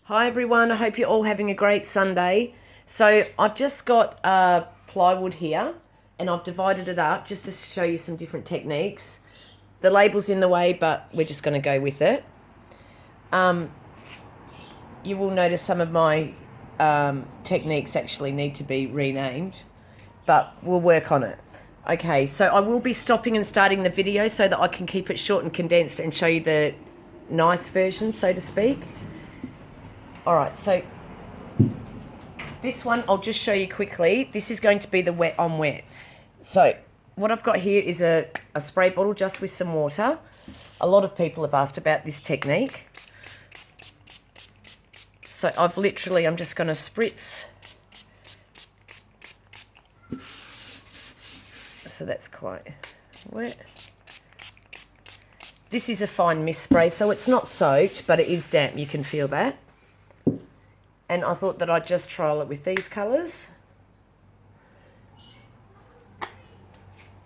Hi everyone, I hope you're all having a great Sunday. So I've just got plywood here and I've divided it up just to show you some different techniques. The label's in the way, but we're just going to go with it. You will notice some of my techniques actually need to be renamed, but we'll work on it. Okay, so I will be stopping and starting the video so that I can keep it short and condensed and show you the nice version, so to speak. All right, so this one I'll just show you quickly. This is going to be the wet on wet. So what I've got here is a spray bottle just with some water. A lot of people have asked about this technique. So I'm just going to spritz. So that's quite wet. This is a fine mist spray, so it's not soaked, but it is damp. You can feel that. And I thought that I'd just trial it with these colours.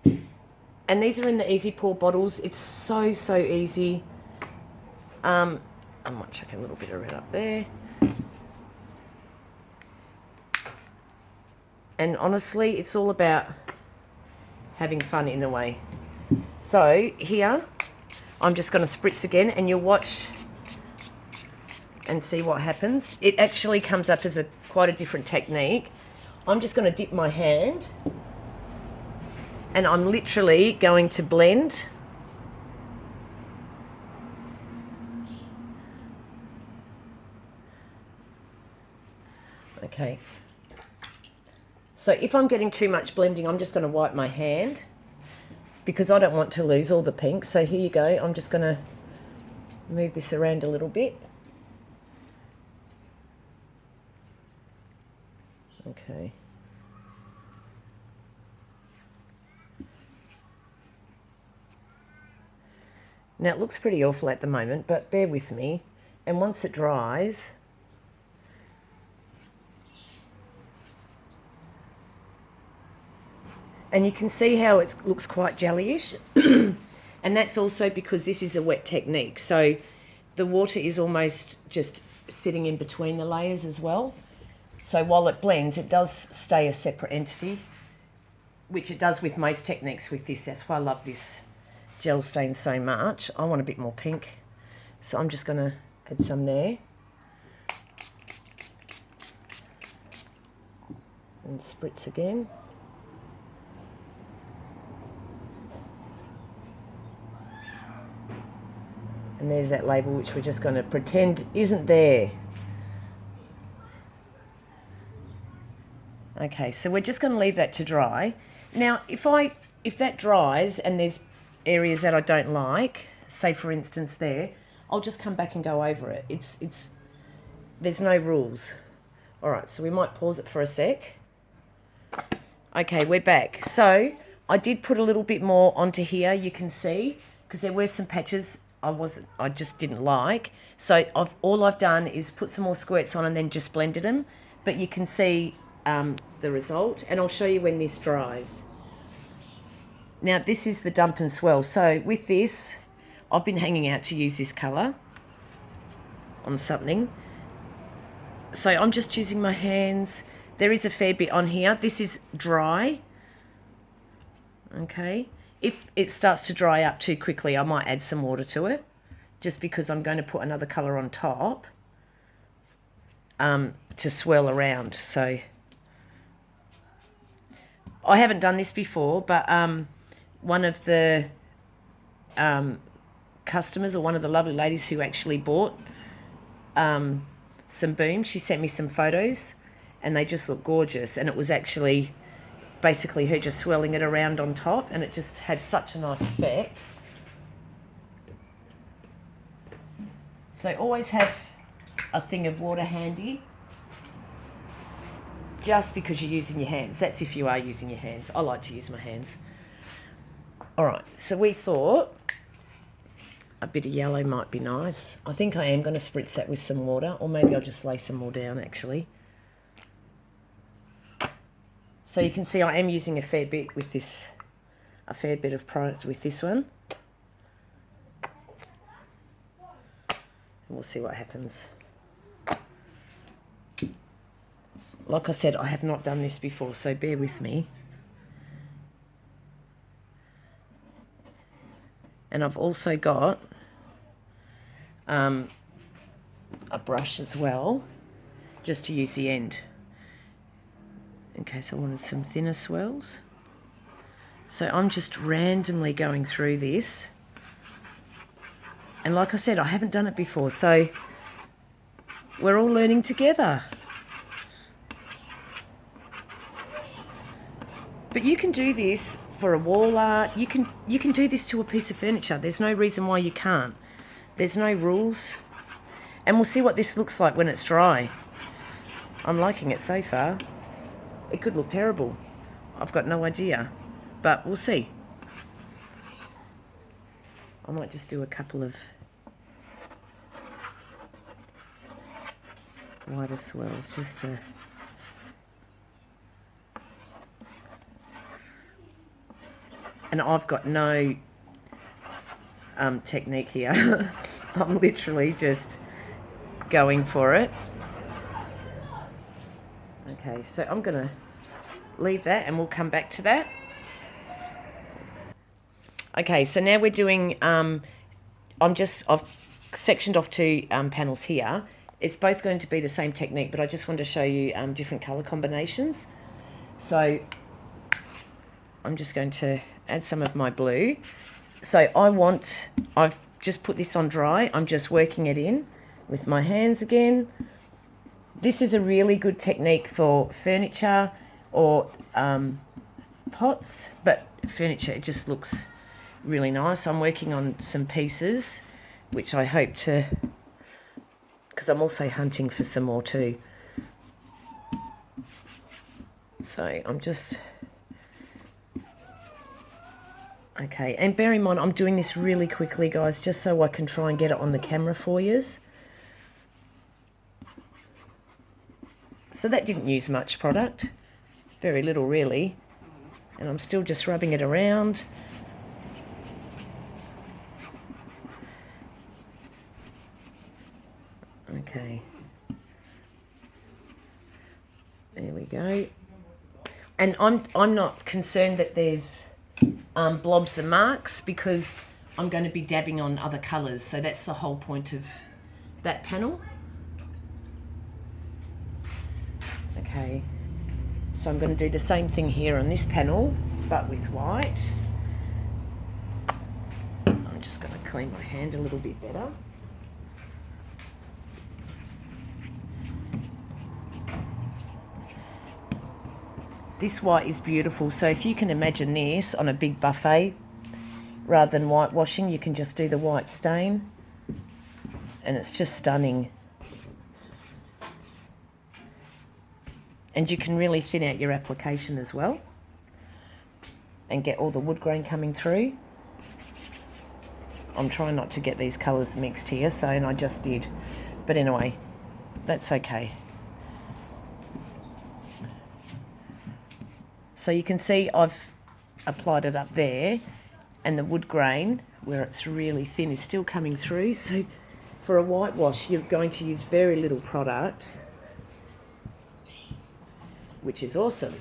And these are in the Easy Pour bottles. It's so easy. I might chuck a little bit of red up there. And honestly, it's all about having fun in a way. So here, I'm just going to spritz again, and you'll watch and see what happens. It actually comes up as quite a different technique. I'm just going to dip my hand and I'm literally going to blend. Okay. So if I'm getting too much blending, I'm just going to wipe my hand because I don't want to lose all the pink. So here you go. I'm just going to move this around a little bit. Okay. Now it looks pretty awful at the moment, but bear with me. And once it dries, and you can see how it looks quite jellyish. And that's also because this is a wet technique. So the water is almost just sitting in between the layers as well. So while it blends, it does stay a separate entity, which it does with most techniques with this. That's why I love this gel stain so much. I want a bit more pink. So I'm just going to add some there. And spritz again. And there's that label which we're just going to pretend isn't there. Okay, so we're just going to leave that to dry. Now, if that dries and there's areas that I don't like, say for instance there, I'll just come back and go over it. There's no rules. All right, so we might pause it for a sec. Okay, we're back. So I did put a little bit more onto here, you can see, because there were some patches I just didn't like. So all I've done is put some more squirts on and then just blended them. But you can see the result, and I'll show you when this dries. Now this is the Dump and Swell. So with this, I've been hanging out to use this colour on something. So I'm just using my hands. There is a fair bit on here. This is dry. Okay. If it starts to dry up too quickly, I might add some water to it, just because I'm going to put another colour on top to swirl around. So I haven't done this before, but one of the customers, or one of the lovely ladies who actually bought some booms, she sent me some photos and they just look gorgeous. And it was actually basically her just swirling it around on top, and it just had such a nice effect. So always have a thing of water handy, just because you're using your hands. That's if you are using your hands. I like to use my hands. All right, so we thought a bit of yellow might be nice. I think I am going to spritz that with some water, or maybe I'll just lay some more down actually. So you can see I am using a fair bit with this, a fair bit of product with this one. And we'll see what happens. like I said, I have not done this before, so bear with me. And I've also got a brush as well, just to use the end in case I wanted some thinner swells. So I'm just randomly going through this. And like I said, I haven't done it before, so we're all learning together. But you can do this for a wall art. You can do this to a piece of furniture. There's no reason why you can't. There's no rules. And we'll see what this looks like when it's dry. I'm liking it so far. It could look terrible. I've got no idea, but we'll see. I might just do a couple of wider swells just to... And I've got no technique here. I'm literally just going for it. Okay, so I'm going to leave that and we'll come back to that. Okay, so now we're doing, I've sectioned off two panels here. It's both going to be the same technique, but I just wanted to show you different colour combinations. So I'm just going to add some of my blue. So I've just put this on dry. I'm just working it in with my hands again. This is a really good technique for furniture or pots, but furniture, it just looks really nice. I'm working on some pieces, which I hope to, because I'm also hunting for some more too. So I'm just... Okay, and bear in mind, I'm doing this really quickly, guys, just so I can try and get it on the camera for yous. So that didn't use much product, very little really, and I'm still just rubbing it around. Okay, there we go. And I'm not concerned that there's blobs and marks, because I'm going to be dabbing on other colours, so that's the whole point of that panel. Okay, so I'm going to do the same thing here on this panel, but with white. I'm just going to clean my hand a little bit better. This white is beautiful, so if you can imagine this on a big buffet, rather than whitewashing, you can just do the white stain, and it's just stunning. And you can really thin out your application as well and get all the wood grain coming through. I'm trying not to get these colours mixed here, so, and I just did. But anyway, that's okay. So you can see I've applied it up there, and the wood grain, where it's really thin, is still coming through. So for a whitewash, you're going to use very little product, which is awesome.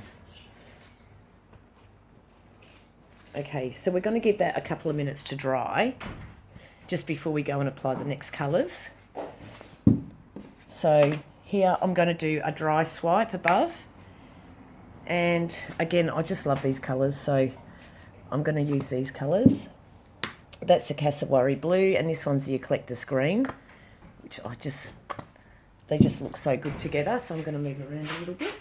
Okay, so we're going to give that a couple of minutes to dry just before we go and apply the next colours. So here I'm going to do a dry swipe above. And again, I just love these colours, so I'm going to use these colours. That's the Cassowary Blue, and this one's the Eclectus Green, which they just look so good together, so I'm going to move around a little bit.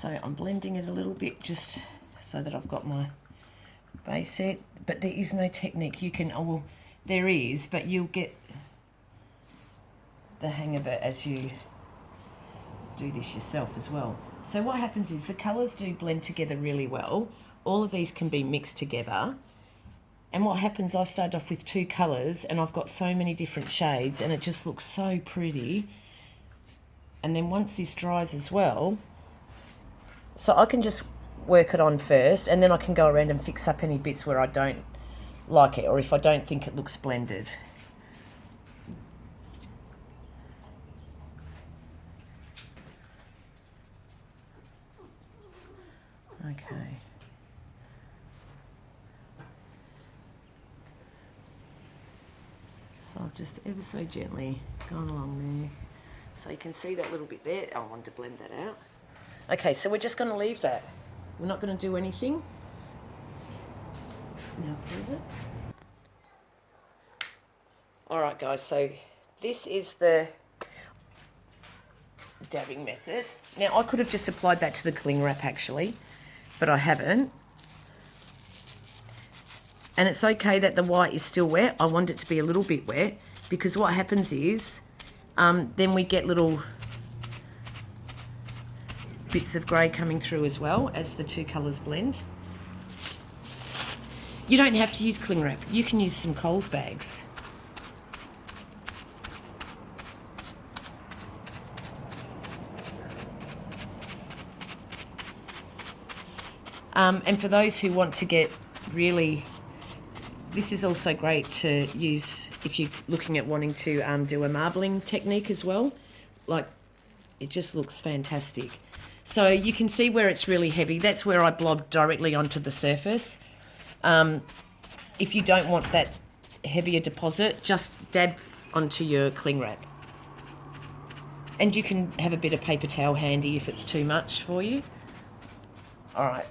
So I'm blending it a little bit just so that I've got my base set, but there is no technique. You can, oh well, there is, but you'll get the hang of it as you do this yourself as well. So what happens is the colours do blend together really well. All of these can be mixed together. And what happens, I've started off with two colours and I've got so many different shades and it just looks so pretty. And then once this dries as well, so I can just work it on first, and then I can go around and fix up any bits where I don't like it, or if I don't think it looks blended. Okay. So I've just ever so gently gone along there. So you can see that little bit there. I wanted to blend that out. Okay, so we're just going to leave that. We're not going to do anything. Now close it. Alright guys, so this is the dabbing method. Now I could have just applied that to the cling wrap actually, but I haven't. And it's okay that the white is still wet. I want it to be a little bit wet, because what happens is then we get little bits of grey coming through as well as the two colours blend. You don't have to use cling wrap. You can use some Coles bags. And for those who want to get really, this is also great to use if you're looking at wanting to do a marbling technique as well. Like, it just looks fantastic. So you can see where it's really heavy. That's where I blob directly onto the surface. If you don't want that heavier deposit, just dab onto your cling wrap. And you can have a bit of paper towel handy if it's too much for you. All right.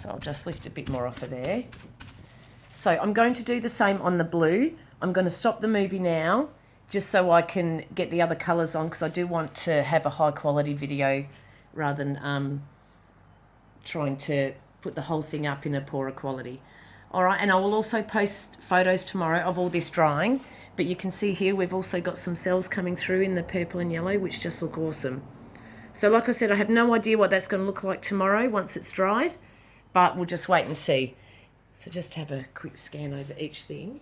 So I'll just lift a bit more off of there. So I'm going to do the same on the blue. I'm going to stop the movie now, just so I can get the other colours on, because I do want to have a high quality video rather than trying to put the whole thing up in a poorer quality. All right, and I will also post photos tomorrow of all this drying, but you can see here we've also got some cells coming through in the purple and yellow, which just look awesome. So like I said, I have no idea what that's going to look like tomorrow once it's dried, but we'll just wait and see. So just have a quick scan over each thing.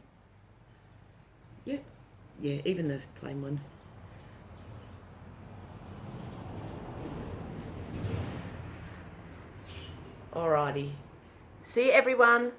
Yep, yeah, even the plain one. Alrighty. See you everyone.